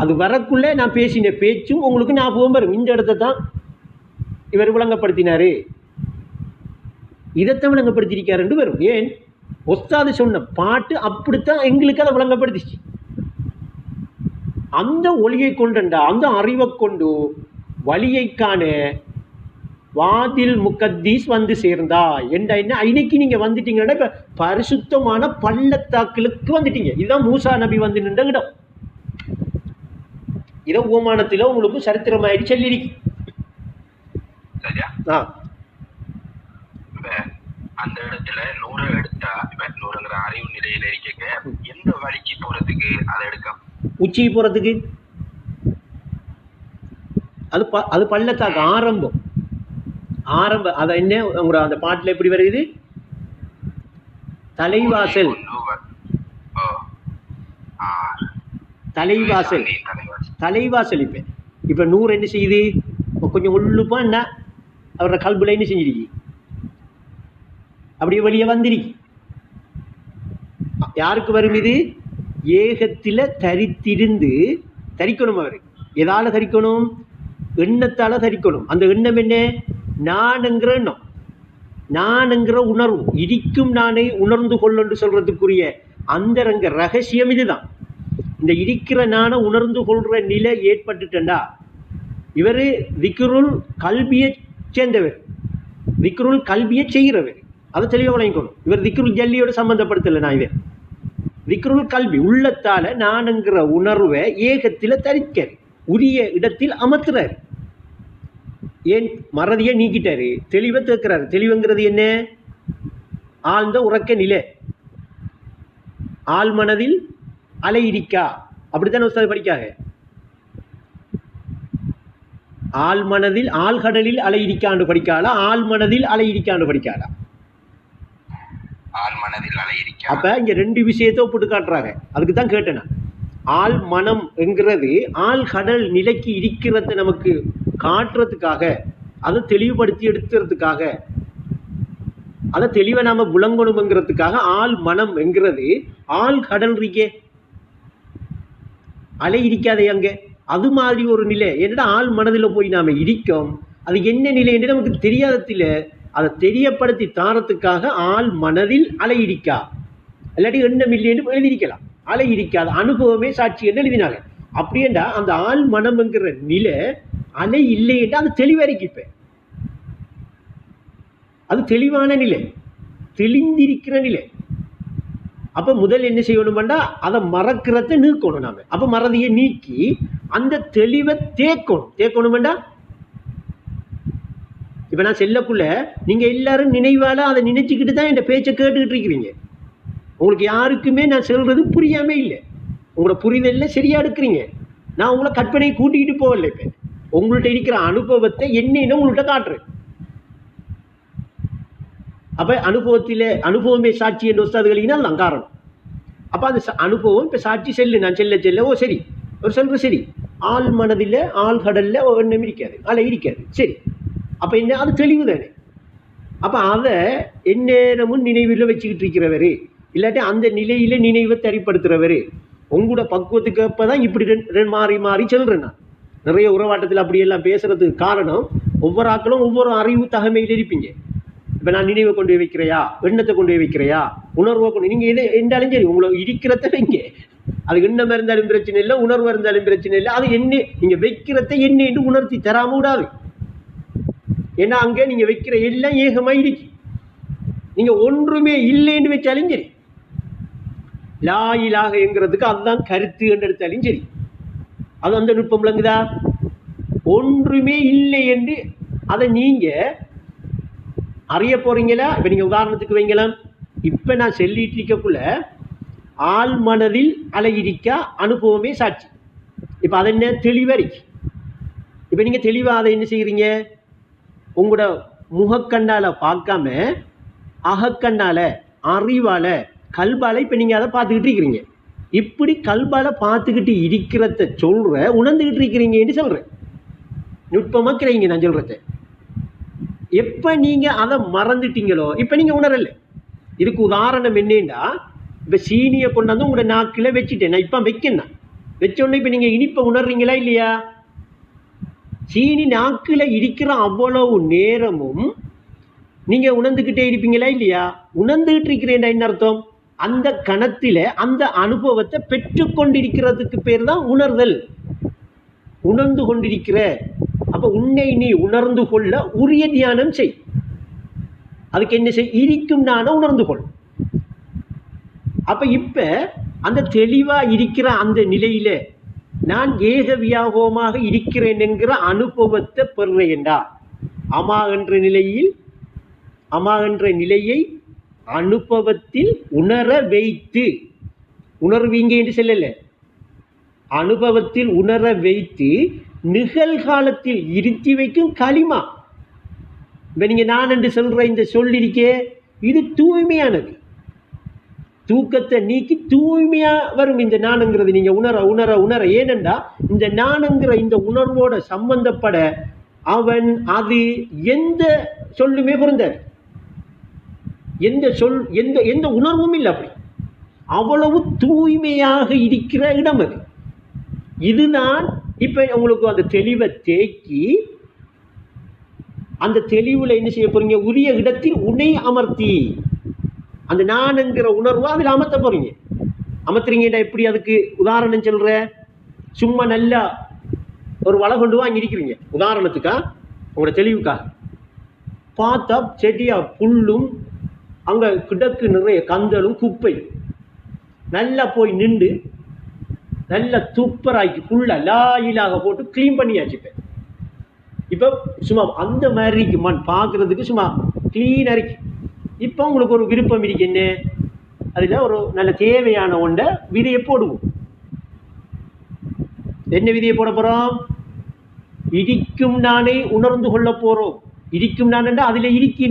A: அது வரக்குள்ளே நான் பேசின பேச்சும் உங்களுக்கு ஞாபகம் வரும். இந்த இடத்த தான் இவர் விளங்கப்படுத்தினாரு, இதைத்தான் விளங்கப்படுத்தியிருக்காருன்னு வரும். ஏன் உஸ்தாது சொன்ன பாட்டு அப்படித்தான் எங்களுக்கு அதை விளங்கப்படுத்திச்சு. அந்த ஒளியை கொண்டா, அந்த அறிவை கொண்டு வழியை காண வாதில் முகத்தீஸ் வந்து சேர்ந்தா என்ன இன்னைக்கு நீங்கள் வந்துட்டீங்கன்னா இப்போ பரிசுத்தமான பள்ளத்தாக்களுக்கு வந்துட்டீங்க. இதுதான் மூசா நபி வந்து நின்ற இடம். இதை ஓமானத்தில் உங்களுக்கு சரித்திரமாயிடு சொல்லிருக்கு.
B: அந்த இடத்துல 100 எடுத்தா 100ங்கிற அறிவு நிலையில இருக்க எந்த வழிக்கு போறதுக்கு அதை எடுக்க
A: உச்சிக்கு போறதுக்கு அது பள்ளத்தாக்கு ஆரம்பம். அதை என்ன உங்களோட அந்த பாட்டில் எப்படி வருது? தலைவாசல், தலைவாசல், தலைவாசல். இப்போ 100 என்ன செய்யுது? கொஞ்சம் உள்ளுப்பா என்ன அவரோட கல்புல என்ன செஞ்சிருக்கு? அப்படியே வெளியே வந்திருக்கு. யாருக்கு வரும் இது? ஏகத்தில் தரித்திருந்து தரிக்கணும். அவர் எதால தரிக்கணும்? எண்ணத்தால் தரிக்கணும். அந்த எண்ணம் என்ன? நானுங்கிற எண்ணம், நானுங்கிற உணர்வு, இடிக்கும் நானே உணர்ந்து கொள்ளு சொல்றதுக்குரிய அந்தரங்க ரகசியம் இதுதான். இந்த இடிக்கிற நானை உணர்ந்து கொள்கிற நிலை ஏற்பட்டுட்டா இவர் திக்ருல் கல்வியை சேர்ந்தவர், திக்ருல் கல்வியை செய்கிறவர். அதை தெளிவாக வழங்கிக்கணும். இவர் திக்ருல் ஜல்லியோட சம்மந்தப்படுத்தலை. நான் இதை திக்ருல் கல்வி உள்ளத்தால் நானுங்கிற உணர்வை ஏகத்தில் தரிக்க உரிய இடத்தில் அமர்த்துறாரு. ஏன் மறதியை நீக்கிட்டாரு, தெளிவை தேக்கிறாரு. தெளிவுங்கிறது என்ன? ஆழ்ந்த உறக்க நிலை, ஆள் மனதில் அலை இடிக்கா. அப்படித்தானே உஸ்தாது படிக்காக. ஆள் மனதில் ஆழ்கடலில் அலை இடிக்காண்டு படிக்காளா, ஆள் மனதில் அலை இடிக்காண்டு படிக்காளா?
B: ஆள் மனதில் அலை இடிக்கா.
A: அப்ப இங்க ரெண்டு விஷயத்தை ஒப்பிட்டு காட்டுறாங்க. அதுக்கு தான் கேட்டேன். ஆள் மனம் என்கிறது ஆள் கடல் நிலைக்கு இருக்கிறத நமக்கு காட்டுறதுக்காக, அதை தெளிவுபடுத்தி எடுத்துறதுக்காக, அதை தெளிவை நாம விளங்கணுங்கிறதுக்காக ஆள் மனம் என்கிறது ஆள் கடல் இருக்கே, அலை இடிக்காதே அங்கே, அது மாதிரி ஒரு நிலை. என்னடா ஆள் மனதில் போய் நாம இடிக்கும், அது என்ன நிலை என்று நமக்கு தெரியாததில்ல, அதை தெரியப்படுத்தி தாரத்துக்காக ஆள் மனதில் அலை இடிக்கா, இல்லாட்டி எண்ணம் இல்லை என்று எழுதியிருக்கலாம். அலை இடிக்காத அனுபவமே சாட்சி என்று எழுதினாங்க. அப்படியேண்டா அந்த ஆள் மனம்ங்கிற நிலை அலை இல்லை என்று அது தெளிவறிக்கிப்ப, அது தெளிவான நிலை, தெளிந்திருக்கிற நிலை. அப்ப முதல் என்ன செய்யணும்டா, அதை மறக்கிறத நீக்கணும் நாம. அப்ப மறதியை நீக்கி அந்த தெளிவை தேக்கணும்டா. இப்ப நான் செல்லக்குள்ள நீங்க எல்லாரும் நினைவால அதை நினைச்சுக்கிட்டு தான் என் பேச்சை கேட்டுக்கிட்டு இருக்கிறீங்க. உங்களுக்கு யாருக்குமே நான் சொல்றது புரியாம இல்லை, உங்களோட புரிதல்ல சரியா எடுக்கிறீங்க. நான் உங்களை கற்பனை கூட்டிக்கிட்டு போகல. இப்ப உங்கள்கிட்ட இருக்கிற அனுபவத்தை என்னன்னு உங்கள்கிட்ட காட்டுறேன். அப்ப அனுபவமே சாட்சி என்ற உஸ்தாதுகளினா அதுதான் காரணம். அப்ப அந்த அனுபவம் இப்ப சாட்சி செல்லு, நான் செல்ல ஓ சரி ஒரு சொல்ற சரி, ஆள் மனதில் ஆள் கடல்ல எண்ணம் இருக்காது, அலை இருக்காது, சரி. அப்ப என்ன, அது தெளிவு தானே. அப்ப அதை எந்நேரமும் நினைவில் வச்சுக்கிட்டு இருக்கிறவரு, இல்லாட்டி அந்த நிலையில நினைவை தரிப்படுத்துறவரு, உங்களோட பக்குவத்துக்கு அப்பதான் இப்படி மாறி மாறி சொல்றேன். நான் நிறைய உறவாட்டத்தில் அப்படியெல்லாம் பேசுறதுக்கு காரணம், ஒவ்வொரு ஆக்களும் ஒவ்வொரு அறிவு தகமையில் இருப்பீங்க. இப்போ நான் நினைவை கொண்டு போய் வைக்கிறையா, எண்ணத்தை கொண்டு போய் வைக்கிறையா, உணர்வை கொண்டு, நீங்கள் எது என்றாலும் சரி உங்களை இருக்கிறத வைங்க. அது எண்ணம் இருந்தாலும் பிரச்சனை இல்லை, உணர்வு இருந்தாலும் பிரச்சனை இல்லை. அது என்ன, நீங்கள் வைக்கிறத என்ன என்று உணர்த்தி தராம விடாது. ஏன்னா அங்கே நீங்கள் வைக்கிற எல்லாம் ஏகமாக இருக்கு. நீங்கள் ஒன்றுமே இல்லைன்னு வச்சாலும் சரி, லா இலாஹ என்கிறதுக்கு அதுதான் கருத்து என்று எடுத்தாலும் சரி, அது அந்த நுட்பம் விளங்குதா? ஒன்றுமே இல்லை என்று அதை நீங்கள் அறிய போறீங்களா? இப்போ நீங்கள் உதாரணத்துக்கு வைங்களாம், இப்போ நான் சொல்லிட்டு இருக்கக்குள்ள ஆள் மனதில் அலையிடிக்கா அனுபவமே சாட்சி. இப்போ அதை என்ன தெளிவறிக்கு. இப்போ நீங்கள் தெளிவாக அதை என்ன செய்கிறீங்க, உங்களோட முகக்கண்ணால் பார்க்காம அகக்கண்ணால் அறிவால் கல்பால் இப்போ நீங்கள் அதை பார்த்துக்கிட்டு இருக்கிறீங்க. இப்படி கல்பால் பார்த்துக்கிட்டு இருக்கிறத உணர்ந்துக்கிட்டு இருக்கிறீங்கன்னு சொல்கிறேன். நுட்பமாக கிடைங்க நான் சொல்கிறத. எப்போ நீங்கள் அதை மறந்துட்டீங்களோ இப்போ நீங்கள் உணரலை. இதுக்கு உதாரணம் என்னன்னா, இப்போ சீனியை கொண்டாந்து உங்களோட நாக்கில் வச்சுட்டேன், நான் இப்போ வைக்கணும், வச்சோடனே இப்போ நீங்கள் இனிப்பை உணர்றீங்களா இல்லையா? சீனி நாக்கில் இருக்கிற அவ்வளவு நேரமும் நீங்கள் உணர்ந்துக்கிட்டே இருப்பீங்களா இல்லையா? உணர்ந்துகிட்டு இருக்கிறேன்டா என்ன அர்த்தம்? அந்த கணத்தில் அந்த அனுபவத்தை பெற்றுக்கொண்டிருக்கிறதுக்கு பேர் தான் உணர்தல். உணர்ந்து கொண்டிருக்கிற, அப்போ உன்னை நீ உணர்ந்து கொள்ள உரிய தியானம் செய். அதுக்கு என்ன செய், இருக்கும் நானும் உணர்ந்து கொள். அப்போ இப்போ அந்த தெளிவாக இருக்கிற அந்த நிலையில் நான் ஏக வியாபகமாக இருக்கிறேன் என்கிற அனுபவத்தை பெறுறேன்டா. அமா என்ற நிலையை அனுபவத்தில் உணர வைத்து, உணர்வீங்க என்று சொல்லலை, அனுபவத்தில் உணர வைத்து நிகழ்காலத்தில் இருத்தி வைக்கும் களிமா. இப்போ நீங்கள் நான் என்று சொல்கிற இந்த சொல்லிருக்கே, இது தூய்மையானது. தூக்கத்தை நீக்கி தூய்மையாக வரும் இந்த நானுங்கிறது நீங்கள் உணர உணர உணர. ஏனென்றா இந்த நானுங்கிற இந்த உணர்வோட சம்பந்தப்பட அவன் அது எந்த சொல்லுமே பொருந்தாது, எந்த உணர்வும் இல்லை. அப்படி அவ்வளவு தூய்மையாக இருக்கிற இடம் அது. இதுதான் இப்போ உங்களுக்கு அந்த தெளிவை தேக்கி, அந்த தெளிவில் என்ன செய்ய போறீங்க, உரிய இடத்தில் உன்னை அமர்த்தி அந்த நான்ங்கிற உணர்வு அதில் அமர்த்த போறீங்க. அமர்த்துறீங்கடா எப்படி? அதுக்கு உதாரணம் சொல்ற, சும்மா நல்லா ஒரு வலை கொண்டு வாங்கி இருக்கிறீங்க உதாரணத்துக்கா, உங்களோட தெளிவுக்காக. பார்த்தா செடியா புல்லும் அங்கே கிடக்கு நிறைய கந்தலும் குப்பை. நல்லா போய் நின்று நல்லா சூப்பராக்கி ஃபுல்லாக லாயிலாக போட்டு க்ளீன் பண்ணியாச்சு. இப்போ சும்மா அந்த மாதிரி இருக்கு மண் பார்க்குறதுக்கு, சும்மா க்ளீனாக இருக்கு. இப்போ உங்களுக்கு ஒரு விருப்பம் இருக்கு, என்ன அதில் ஒரு நல்ல தேவையான ஒன்றை விதையை போடுவோம். என்ன விதையை போட போகிறோம்? இருக்கும் நானே உணர்ந்து கொள்ள போறோம். இருக்கும் நான் என்றால் அதில் இருக்கி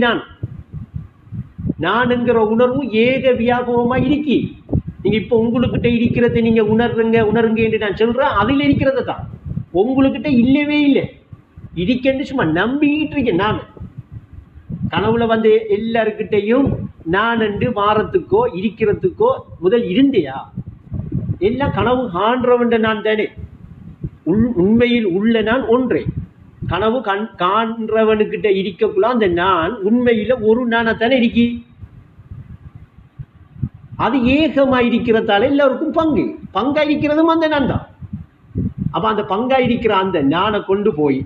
A: நான் என்கிற உணர்வு ஏக வியாபகமா இருக்கி. நீங்க இப்போ உங்களுக்கிட்ட இருக்கிறத நீங்க உணருங்க என்று நான் சொல்றேன். அதில் இருக்கிறத தான் உங்களுக்கிட்ட இல்லவே இல்லை. இருக்கன்னு சும்மா நம்பிக்கிட்டு இருக்கேன். நான் கனவுல வந்து எல்லாருக்கிட்டையும் நான் என்று மாறத்துக்கோ இருக்கிறதுக்கோ முதல் இருந்தையா? எல்லாம் கனவு காண்றவன் நான் தானே. உண்மையில் உள்ள நான் ஒன்றே. கனவு காண்றவனுக்கிட்ட இருக்கக்குள்ள அந்த நான் உண்மையில ஒரு நானாத்தானே இருக்கி. அது ஏகமா இருக்கிறதால எல்லாருக்கும் பங்கா இருக்கிறதும் அந்த நான் தான். அப்ப அந்த பங்கா இருக்கிற அந்த நானை கொண்டு போய்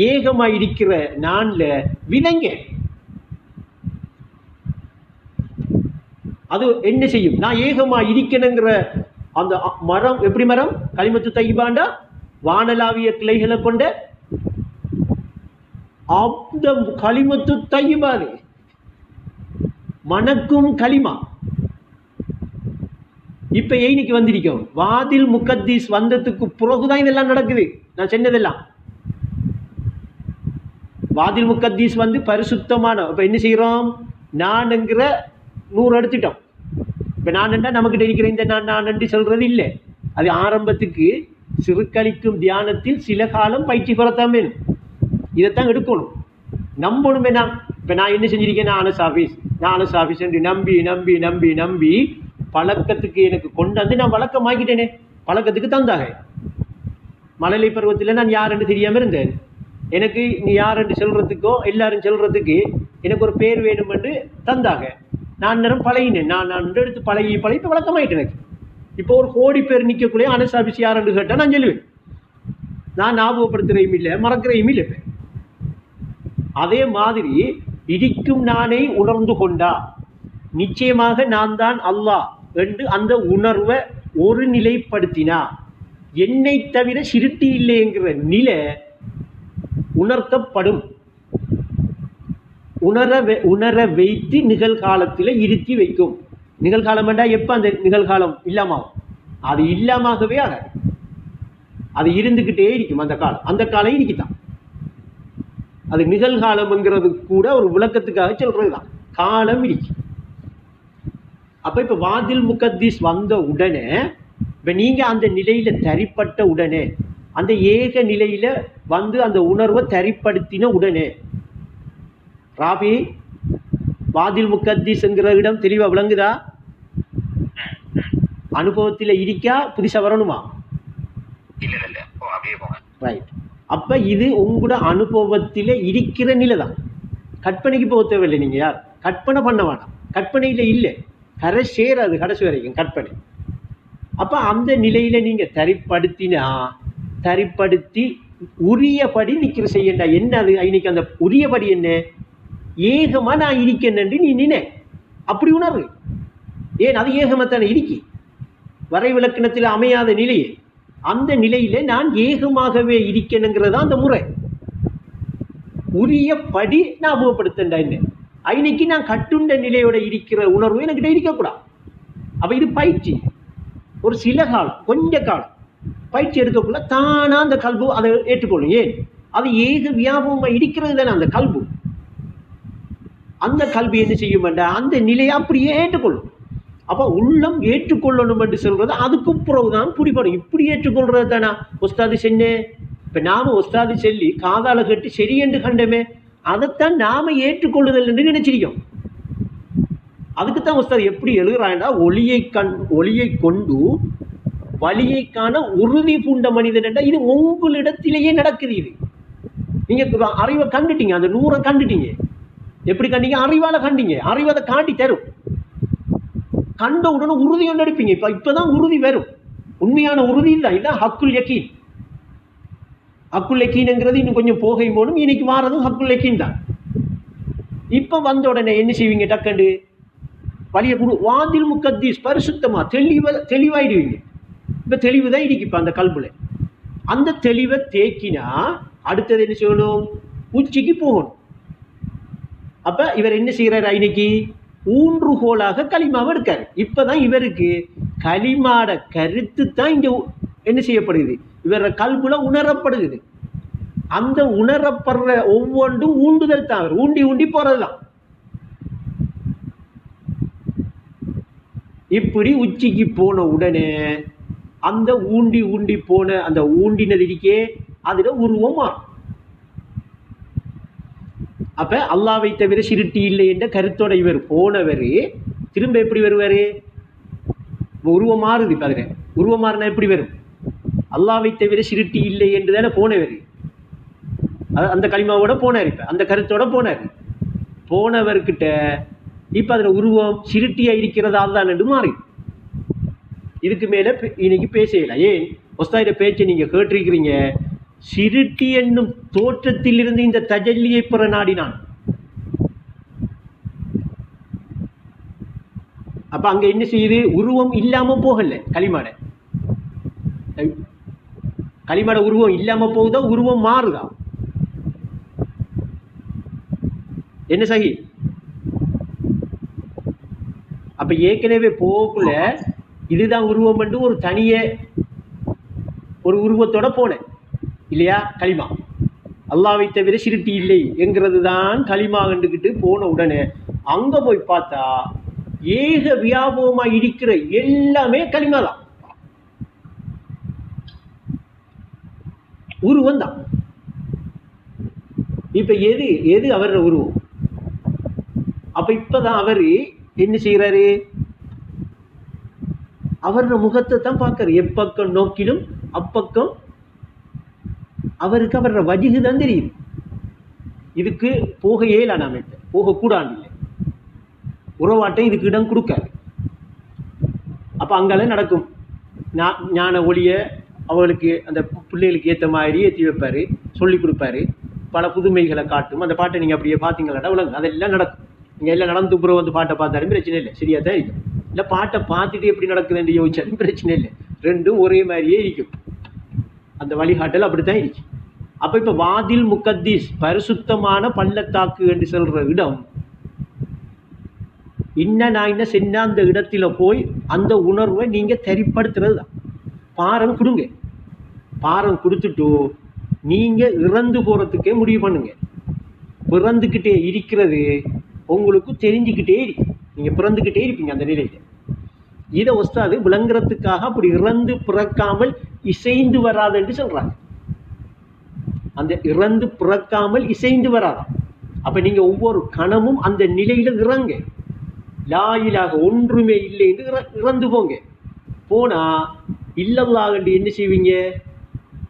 A: ஏகமா இருக்கிற நான்ல விலங்க அது என்ன செய்யும்? நான் ஏகமா இருக்கணுங்கிற அந்த மரம் எப்படி மரம்? கலிமத்து தையிபாண்டா வானலாவிய கிளைகளை கொண்ட அந்த கலிமத்து தையிபாது மணக்கும் களிமா. இப்ப இன்னைக்கு வந்திருக்கோம். வாதில் முகத்தீஸ் வந்ததுக்கு பிறகுதான் இதெல்லாம் நடக்குது. நான் சொன்னதெல்லாம் வாதில் முகத்தீஸ் வந்து பரிசுத்தமான. இப்ப என்ன செய்யறோம்? நான் என்கிற 100 எடுத்துட்டோம். இப்ப நான் என்றா நமக்கு இருக்கிற இந்த நான் என்று சொல்றது இல்லை. அது ஆரம்பத்துக்கு சிறுக்களிக்கும் தியானத்தில் சில காலம் பயிற்சி பெறத்தான் வேணும். இதைத்தான் எடுக்கணும், நம்பணும். என்ன இப்ப நான் என்ன செஞ்சிருக்கேன்? நான் ஆஃபீஸ் என்று நம்பி நம்பி நம்பி நம்பி பழக்கத்துக்கு எனக்கு கொண்டு வந்து நான் வழக்கமாக்கிட்டேனே. பழக்கத்துக்கு தந்தாக மழலை பருவத்தில் நான் யார் என்று தெரியாம இருந்தேன். எனக்கு நீ யார் என்று சொல்றதுக்கோ எல்லாரும் சொல்றதுக்கு எனக்கு ஒரு பேர் வேணும் என்று தந்தாக நான் நேரம் பழகினேன். நான் எடுத்து பழகி இப்போ வழக்கமாயிட்டேன். எனக்கு இப்போ ஒரு கோடி பேர் நிற்கக்குள்ளே ஆஃபீஸ் யார் என்று கேட்டால் நான் சொல்லுவேன். நான் ஞாபகப்படுத்துறையும் இல்லை, மறக்கிறையும் இல்லை. அதே மாதிரி இருக்கும் நானே உணர்ந்து கொண்டா நிச்சயமாக நான் தான் அல்லாஹ் என்று அந்த உணர்வை ஒரு நிலைப்படுத்தினா என்னை தவிர சிருட்டி இல்லைங்கிற நிலை உணர்த்தப்படும். உணர வைத்து நிகழ்காலத்தில் இருத்தி வைக்கும். நிகழ்காலம் வேண்டா எப்ப அந்த நிகழ்காலம் இல்லாமாகும்? அது இல்லாமவே ஆகாது. அது இருந்துகிட்டே இருக்கும். அந்த காலம் இருக்குதான். அது நிகழ்காலம்ங்கிறது கூட ஒரு விளக்கத்துக்காக சொல்றதுதான். காலம் இருக்கு. அப்ப இப்ப வாதில் முகத்தீஸ் வந்த உடனே இப்ப நீங்க அந்த நிலையில தரிப்பட்ட உடனே அந்த ஏக நிலையில வந்து அந்த உணர்வை தரிப்படுத்தின உடனே ராபி வாதில் முகத்தீஸ்ங்கிற இடம் தெளிவா விளங்குதா? அனுபவத்தில் இருக்கா? புதுசா வரணுமா? ரைட். அப்ப இது உங்களோட அனுபவத்தில் இருக்கிற நிலை தான். கற்பனைக்கு போக தேவையில்லை. நீங்க யார் கற்பனை பண்ண வேண்டாம். கற்பனையில இல்லை, கரை சேராது கடைசி வரைக்கும் கற்பனை. அப்ப அந்த நிலையில நீங்க தரிப்படுத்தி உரியபடி நிக்கிற செய்யண்டா. என்ன அது? இன்னைக்கு அந்த உரியபடி என்ன? ஏகமா நான் இருக்கேன் என்று நீ நினை. அப்படி உணர்வு. ஏன் அது ஏகமத்தான இருக்கி வரை விளக்கணத்தில் அமையாத நிலையே. அந்த நிலையில நான் ஏகமாகவே இருக்கணுங்கிறதா அந்த முறை. உரியபடி ஞாபகப்படுத்தண்டா. என்ன இன்னைக்கு நான் கட்டுண்ட நிலையோட இருக்கிற உணர்வு என்கிட்ட இருக்கக்கூடாது. அப்ப இது பயிற்சி. ஒரு சில காலம், கொஞ்ச காலம் பயிற்சி எடுக்கக்குள்ள தானா அந்த கல்பு அதை ஏற்றுக்கொள்ளும். ஏன்? அது ஏக வியாபகமா இருக்கிறது தானே அந்த கல்பு. அந்த கல்வி என்ன செய்யும்? அந்த நிலையை அப்படியே ஏற்றுக்கொள்ளும். அப்ப உள்ளம் ஏற்றுக்கொள்ளணும் என்று சொல்றது அதுக்கு பிறகுதான் புரிபடும். இப்படி ஏற்றுக்கொள்றது தானா ஒஸ்தாது சென்ன. இப்ப நாம ஒஸ்தாது செல்லி காதால கட்டி சரி என்று கண்டமே, அதைத்தான் நாம ஏற்றுக்கொள்ளுதல் என்று நினைச்சிருக்கோம். அதுக்குத்தான் ஒஸ்தாது எப்படி எழுதுறாங்கன்னா, ஒளியை கொண்டு வழியை காண உறுதி பூண்ட மனிதன் என்ற இது உங்களிடத்திலேயே நடக்குது. இது நீங்க அறிவை கண்டுட்டீங்க, அந்த 100 கண்டுட்டீங்க. எப்படி கண்டீங்க? அறிவால கண்டீங்க. அறிவு அதை காட்டி தரும். கண்ட உடனே உறுதி ஒன்று எடுப்பீங்க. இப்பதான் உறுதி வரும். உண்மையான உறுதி தான். இதுதான் ஹக்குல் யக்கீன். ஹக்குல் யக்கீன்ங்கிறது இன்னும் கொஞ்சம் போகை போனும். இன்னைக்கு வாரதும் ஹக்குல் யக்கீன் தான். இப்ப வந்த உடனே என்ன செய்வீங்க? டக்கண்டு வழிய வாதில் முகத்தீஸ் பரிசுத்தமா தெளிவாயிடுவீங்க. இப்ப தெளிவுதான் இருக்கு. இப்ப அந்த கல்புல அந்த தெளிவை தேக்கினா அடுத்தது என்ன செய்யணும்? உச்சிக்கு போகணும். அப்ப இவர் என்ன செய்யறாரு? இன்னைக்கு ஊன்றுகோலாக களிமாவை எடுக்காரு. இப்பதான் இவருக்கு களிமாட கருத்து தான் இங்க என்ன செய்யப்படுது? இவர கல்புல உணரப்படுகிறது. அந்த உணரப்படுற ஒவ்வொன்றும் ஊண்டுதல் தான், ஊண்டி ஊண்டி போறது தான். இப்படி உச்சிக்கு போன உடனே அந்த ஊண்டி ஊண்டி போன அந்த ஊண்டினது இருக்கே அதுல உருவம் மாறும். அப்ப அல்லாவை தவிர சிருட்டி இல்லை என்ற கருத்தோட இவர் போனவர் திரும்ப எப்படி வருவாரு? உருவம் மாறுது. இப்ப அதுல உருவம் மாறினா எப்படி வரும்? அல்லாவை தவிர சிருட்டி இல்லை என்று தானே போனவர். அந்த களிமாவோட போனார். இப்ப அந்த கருத்தோட போனார். போனவர்கிட்ட இப்ப அதுல உருவம் சிருட்டியா இருக்கிறதா தான் என்று மாறி. இதுக்கு மேல இன்னைக்கு பேசல. ஏன் ஒஸ்தாயிட பேச்சை நீங்க கேட்டிருக்கிறீங்க. சிருட்டி என்னும் தோற்றத்தில் இருந்து இந்த தஜல்லியை பெற நாடினான். அப்ப அங்க என்ன செய்யுது? உருவம் இல்லாம போகல. களிமாட உருவம் இல்லாம போகுதா? உருவம் மாறுதா? என்ன சகி? அப்ப ஏற்கனவே போகல இதுதான் உருவம் என்று ஒரு தனிய ஒரு உருவத்தோட போனேன் இல்லையா? களிமா அல்லாவை தவிர சிருட்டி இல்லை என்கிறது தான் களிமா கண்டுக்கிட்டு போன உடனே அங்க போய் பார்த்தா ஏக வியாபகமா இருக்கிற எல்லாமே களிமா தான், உருவம் தான். இப்ப எது எது அவரோட உருவம்? அப்ப இப்பதான் அவரு என்ன செய்யறாரு? அவரோட முகத்தை தான் பார்க்கறாரு. எப்பக்கம் நோக்கிலும் அப்பக்கம் அவருக்கு அவரோட வஜிகு தான் தெரியுது. இதுக்கு போக இயலான அமைப்பு, போகக்கூடாது இல்லை. உறவாட்டை இதுக்கு இடம் கொடுக்காது. அப்ப அங்கால நடக்கும் ஞான ஒளிய அவளுக்கு அந்த பிள்ளைகளுக்கு ஏற்ற மாதிரி ஏற்றி வைப்பாரு, சொல்லி கொடுப்பாரு, பல புதுமைகளை காட்டும். அந்த பாட்டை நீங்க அப்படியே பார்த்தீங்களா உலகம் அதெல்லாம் நடக்கும். நீங்க எல்லாம் நடந்து புறம் வந்து பாட்டை பார்த்தாலும் பிரச்சனை இல்லை, சரியா தான் இருக்கும். இல்லை பாட்டை பார்த்துட்டு எப்படி நடக்குதுன்னு யோசிச்சாலும் பிரச்சனை இல்லை, ரெண்டும் ஒரே மாதிரியே இருக்கும். அந்த வழிகாட்டல் அப்படித்தான் இருக்கு. அப்ப இப்ப வாதில் முகத்தீஸ் பரிசுத்தமான பள்ளத்தாக்கு என்று சொல்ற இடம் நான் என்ன சென்னா அந்த இடத்துல போய் அந்த உணர்வை நீங்க தெரிப்படுத்துறது தான். பாரம் கொடுங்க, பாரம் கொடுத்துட்டு நீங்க இறந்து போறதுக்கே முடிவு பண்ணுங்க. பிறந்துக்கிட்டே இருக்கிறது உங்களுக்கு தெரிஞ்சுக்கிட்டே இருக்கு, நீங்க பிறந்துக்கிட்டே இருப்பீங்க அந்த நிலையில. இதை ஒஸ்தாது விளங்குறதுக்காக அப்படி இறந்து பிறக்காமல் இசைந்து வராது என்று சொல்றாங்க. அந்த இறந்து பிறக்காமல் இசைந்து வராதான். அப்ப நீங்க ஒவ்வொரு கணமும் அந்த நிலையில இறங்க, லாயிலாக ஒன்றுமே இல்லை என்று இறந்து போங்க. போனா இல்லல்லாஹ் என்ன செய்வீங்க?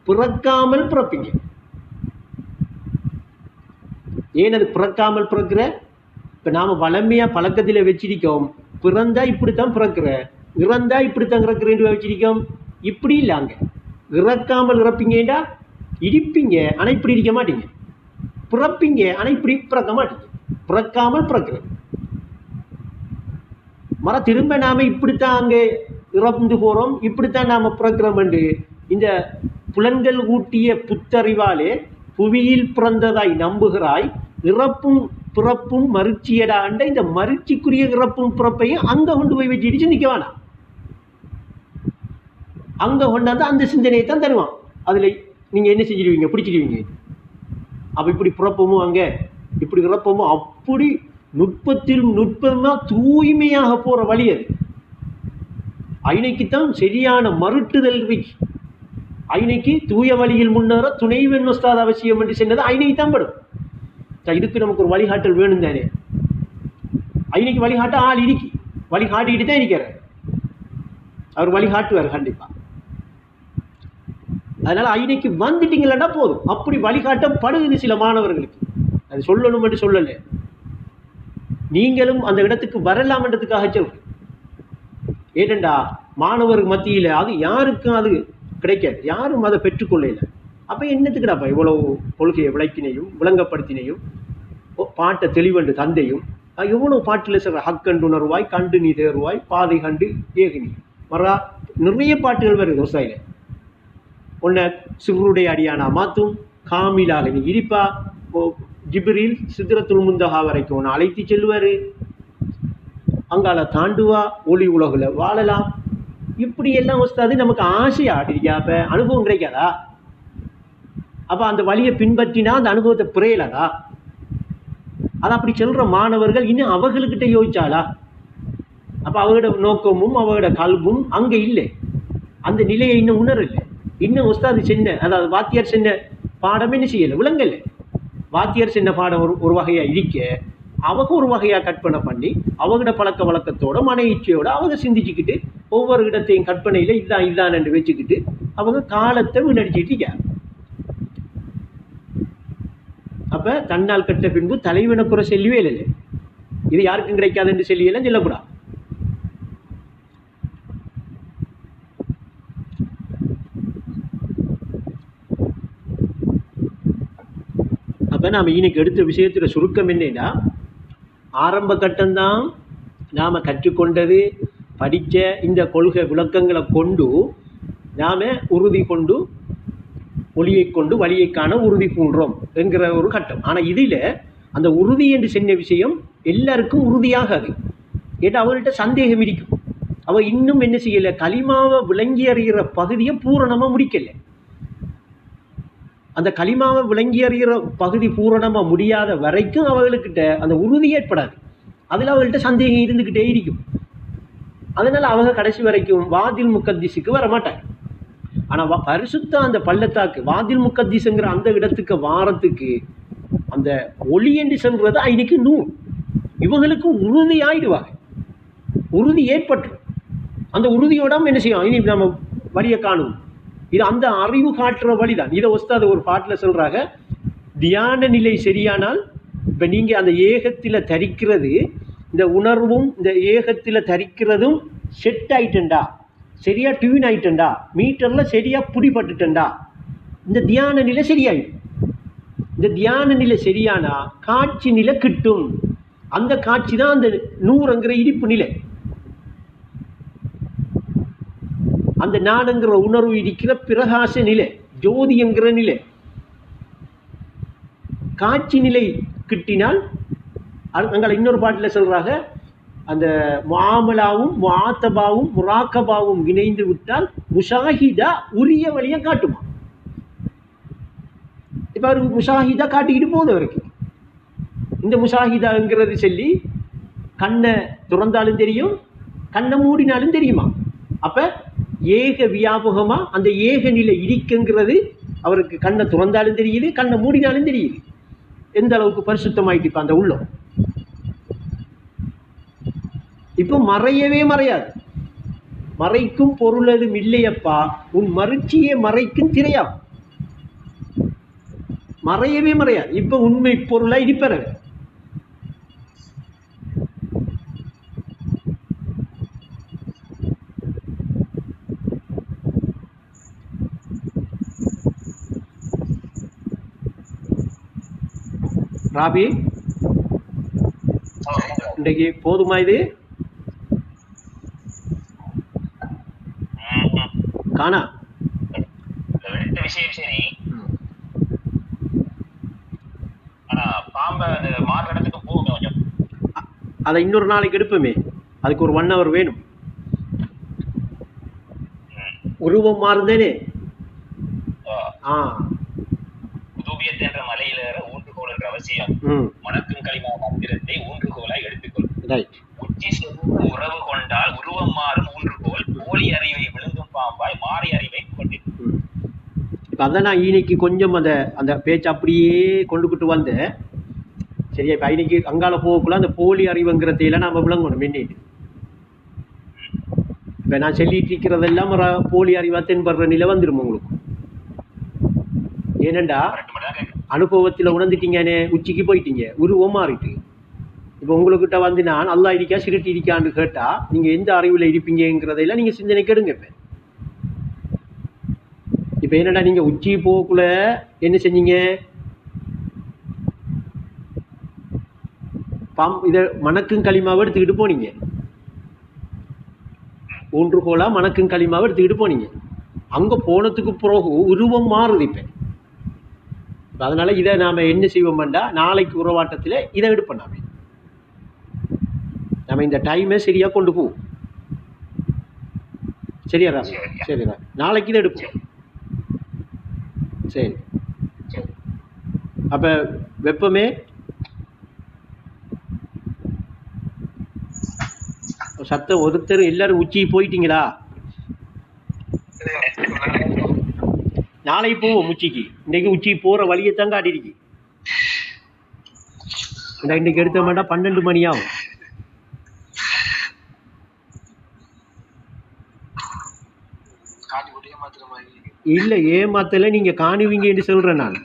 A: பிறக்காமல் பிறப்பீங்க. ஏன் அது பிறக்காமல் பிறக்கிற? இப்ப நாம வளமையா பழக்கத்துல வச்சிருக்கோம், பிறந்தா இப்படித்தான் பிறக்கிற, இறந்தா இப்படித்தான் இறக்குறேன் வச்சிருக்கோம். இப்படி இல்லாங்க, இறக்காமல் இறப்பீங்கடா இருப்பீங்க, ஆனா இப்படி இருக்க மாட்டீங்க. பிறப்பீங்க, ஆனா இப்படி பிறக்க மாட்டீங்க. பிறக்காமல் பிறக்கிறது திரும்ப நாம இப்படித்தான் அங்கே இறந்து போறோம், இப்படித்தான் நாம பிறக்கிறோம் என்று இந்த புலன்கள் ஊட்டிய புத்தறிவாலே புவியில் பிறந்ததாய் நம்புகிறாய். இறப்பும் பிறப்பும் மறுச்சியடா என்ற இந்த மறுச்சிக்குரிய இறப்பும் பிறப்பையும் அங்க கொண்டு போய் வச்சுட்டு சிந்திக்க வேணாம். அங்க கொண்டாந்து அந்த சிந்தனையை தான் தருவான். அதுல நீங்க என்ன செஞ்சிடுவீங்க? பிடிச்சிடுவீங்க. அப்ப இப்படி பிறப்பமும் அங்க இப்படி இறப்பமும் அப்படி நுட்பத்தில் நுட்பமா தூய்மையாக போற வழி அது. ஐனைக்குத்தான் சரியான மறுட்டுதல் இருக்கு. ஐனைக்கு தூய வழியில் முன்னேற துணைவன் உஸ்தாத் அவசியம் என்று சொன்னது ஐனைக்கு தான் படும். இதுக்கு நமக்கு ஒரு வழிகாட்டல் வேணும் தானே. ஐனைக்கு வழிகாட்ட ஆள் இடிக்கி வழிகாட்டிட்டு தான் இருக்கிறார். அவர் வழிகாட்டுவார் கண்டிப்பா. அதனால ஐனைக்கு வந்துட்டீங்களா போதும். அப்படி வழிகாட்டப்படுது சில மாணவர்களுக்கு. அது சொல்லணும் என்று சொல்லல, நீங்களும் அந்த இடத்துக்கு வரலாம்ன்றதுக்காக சொல்றேன். ஏனெண்டா மாணவர் மத்தியில அது யாருக்கும் அது கிடைக்காது, யாரும் அதை பெற்றுக்கொள்ளல. அப்ப என்னத்துக்குடாப்பா இவ்வளவு கொள்கையை விளக்கினையும் விளங்கப்படுத்தினையும் பாட்டை தெளிவண்டு தந்தையும் எவ்வளவு பாட்டுல சொல்ற ஹக்கண்டு உணர்வாய் கண்டு நீ தேர்வாய் பாதை கண்டு ஏகினி வரா நிறைய பாட்டுகள் வருது விவசாயில. உன்னை சிவருடைய அடியானா மாத்தும், காமிலாக நீ இருப்பா, ஜிப்ரீல் சித்ரத்துல் முந்தஹா வரைக்கும் உன்னை அழைத்து செல்வாரு, அங்கால தாண்டுவா, ஒளி உலகுல வாழலாம். இப்படி எல்லாம் வஸ்தாது நமக்கு ஆசையா ஆட்டிருக்காப்ப அனுபவம் கிடைக்காதா? அப்போ அந்த வழியை பின்பற்றினா அந்த அனுபவத்தை புரியலதா? அதை அப்படி சொல்கிற மாணவர்கள் இன்னும் அவர்கள்கிட்ட யோசிச்சாளா? அப்போ அவரோட நோக்கமும் அவரோட கல்வும் அங்கே இல்லை, அந்த நிலையை இன்னும் உணரலை. இன்னும் உஸ்தாது சின்ன, அதாவது வாத்தியார் சின்ன பாடம் என்ன செய்யலை, விளங்கலை. வாத்தியார் சின்ன பாடம் ஒரு வகையாக இருக்க, அவங்க ஒரு வகையாக கற்பனை பண்ணி அவங்களோட பழக்க வழக்கத்தோட மன இச்சையோடு அவங்க சிந்திச்சுக்கிட்டு ஒவ்வொரு இடத்தையும் கற்பனையில் இதான் என்று வச்சுக்கிட்டு அவங்க காலத்தை வீணடிச்சுக்கிட்டு இருக்காங்க. அப்போ தன்னால் கட்ட பின்பு தலைவனை குறை செல்லவே இல்லை. இது யாருக்கும் கிடைக்காது என்று சொல்லியெல்லாம் சொல்லக்கூடாது. அப்போ நாம் இன்னைக்கு எடுத்த விஷயத்தில் சுருக்கம் என்னன்னா, ஆரம்ப கட்டம்தான் நாம் கற்றுக்கொண்டது, படித்த இந்த கொள்கை விளக்கங்களை கொண்டு நாம் உறுதி கொண்டு ஒளியை கொண்டு வழியை காண உறுதி பூண்டோம் என்கிற ஒரு கட்டம். ஆனால் இதில் அந்த உறுதி என்று சொன்ன விஷயம் எல்லாருக்கும் உறுதியாகாது. ஏன்னா அவங்கள்ட்ட சந்தேகம் இருக்கும். அவள் இன்னும் என்ன செய்யலை, களிமாவை விளங்கி அறிகிற பகுதியை பூரணமாக முடிக்கலை. அந்த களிமாவை விளங்கி அறிகிற பகுதி பூரணமாக முடியாத வரைக்கும் அவர்களுக்கிட்ட அந்த உறுதி ஏற்படாது. அதில் அவங்கள்ட்ட சந்தேகம் இருந்துக்கிட்டே இருக்கும். அதனால் அவங்க கடைசி வரைக்கும் வாதில் முக்கத்திஸுக்கு வர மாட்டாங்க. ஆனால் பரிசுத்த அந்த பள்ளத்தாக்கு வாதில் முக்கத்திஸுங்கிற அந்த இடத்துக்கு வாரத்துக்கு அந்த ஒளி என்று சொல்கிறது இன்னைக்கு நூல். இவங்களுக்கு உறுதி ஆயிடுவாங்க, உறுதி ஏற்பட்டு அந்த உறுதியோடாம என்ன செய்யும், இனி நம்ம வழியை காணும். இது அந்த அறிவு காட்டுற வழிதான். இதை உஸ்தாது ஒரு பாட்டில் சொல்கிறாங்க, தியான நிலை சரியானால், இப்போ நீங்கள் அந்த ஏகத்தில் தரிக்கிறது, இந்த உணர்வும் இந்த ஏகத்தில் தரிக்கிறதும் செட் ஆயிட்டண்டா, சரியாக டியூன் ஆயிட்டண்டா, மீட்டரில் சரியாக பிடிபட்டுட்டண்டா, இந்த தியான நிலை சரியாயிடும். இந்த தியான நிலை சரியானா காட்சி நிலை கிட்டும். அந்த காட்சி தான் அந்த நூறுங்கிற இடிப்பு நிலை. அந்த நானுங்கிற உணர்வு இருக்கிற பிரகாச நிலை, ஜோதி என்கிற நிலை. காட்சி நிலை கிட்டினால் அங்கே இன்னொரு பாட்டில் சொல்கிறாங்க, அந்த முஆமலாவும் முஆத்தபாவும் முராக்கபாவும் இணைந்து விட்டால் முஷாஹிதா உரிய வழியை காட்டுமா. இப்போ அவர் முஷாஹிதா காட்டிக்கிட்டு போகுது அவருக்கு. இந்த முஷாஹிதாங்கிறது சொல்லி கண்ணை திறந்தாலும் தெரியும், கண்ணை மூடினாலும் தெரியுமா. அப்போ ஏக வியாபகமாக அந்த ஏக நிலை இருக்குங்கிறது அவருக்கு கண்ணை திறந்தாலும் தெரியுது, கண்ணை மூடினாலும் தெரியுது. எந்த அளவுக்கு பரிசுத்தமாயிட்டு இப்போ அந்த உள்ளம். இப்போ மறையவே மறையாது. மறைக்கும் பொருள் அதுவும் இல்லையப்பா, உன் மறுச்சியே மறைக்கும் திரையாகும். மறையவே மறையாது. இப்போ உண்மை பொருளாக இருப்பற. ராபி, இன்றைக்கு போதுமா இது? காணா
B: விஷயம் சரி. ஆனா பாம்பை அது மாற்ற இடத்துக்கு போகும் கொஞ்சம்.
A: அதை இன்னொரு நாளைக்கு எடுப்போமே, அதுக்கு ஒரு 1 hour வேணும். உருவம் மாறுதேனே.
B: உதூபியத் என்ற மலையில ஊன்றுகோல் என்ற அவசியம். மணக்கும் களிமா மந்திரத்தை ஊன்றுகோலாய் எடுத்துக்கொள். உச்சி சென்று உறவு கொண்டால் உருவம் மாறும் ஊன்றுகோல், போலி அறிவை விழுங்கும் பாம்பாய் மாறி அறிவை கொண்டு.
A: இப்போ அதான் நான் இன்னைக்கு கொஞ்சம் அந்த பேச்சு அப்படியே கொண்டுக்கிட்டு வந்தேன். சரியா? இப்போ இன்னைக்கு அங்கால போகக்குள்ள அந்த போலி அறிவுங்கிறதையெல்லாம் நம்ம விளங்கணும். மின்னிட்டு இப்போ நான் சொல்லிட்டு இருக்கிறதெல்லாம் போலி அறிவா தென்படுற நிலை வந்துடும் உங்களுக்கு. ஏனண்டா அனுபவத்தில் உணர்ந்துட்டீங்கன்னே, உச்சிக்கு போயிட்டீங்க, உருவம் மாறிட்டு. இப்போ உங்கள்கிட்ட வந்து நான் அல்லா இருக்கா சிறுட்டி இருக்கான்னு கேட்டால் நீங்கள் எந்த அறிவில் இருப்பீங்கிறதையெல்லாம் நீங்கள் சிந்தனைக்கு எடுங்க. இப்போ என்னடா நீங்கள் உச்சி போக்குள்ள என்ன செஞ்சீங்க, இதை மணக்கும் களிமாவை எடுத்துக்கிட்டு போனீங்க. ஊன்றுகோலா மணக்கும் களிமாவை எடுத்துக்கிட்டு போனீங்க. அங்கே போனதுக்கு பிறகு உருவம் மாறுது. இப்போ அதனால் இதை நாம் என்ன செய்வோம்டா, நாளைக்கு உறவாட்டத்தில் இதை எடுப்போம். நம்ம இந்த டைமை சரியாக கொண்டு போவோம். சரியா? சரிடா, நாளைக்கு இதை எடுப்போம். சரி.
B: சரி.
A: அப்போ வெப்பமே சத்தம் ஒருத்தர் எல்லாரும் உச்சி போயிட்டீங்களா? நாளை போவோம் உச்சிக்கு. இன்னைக்கு உச்சி போகிற வழியை தான் காட்டிருக்கு. இன்னைக்கு எடுத்த மாட்டா 12 மணி ஆகும். இல்லை ஏமாத்தல, நீங்க காணுவீங்க என்று சொல்றேன் நான்.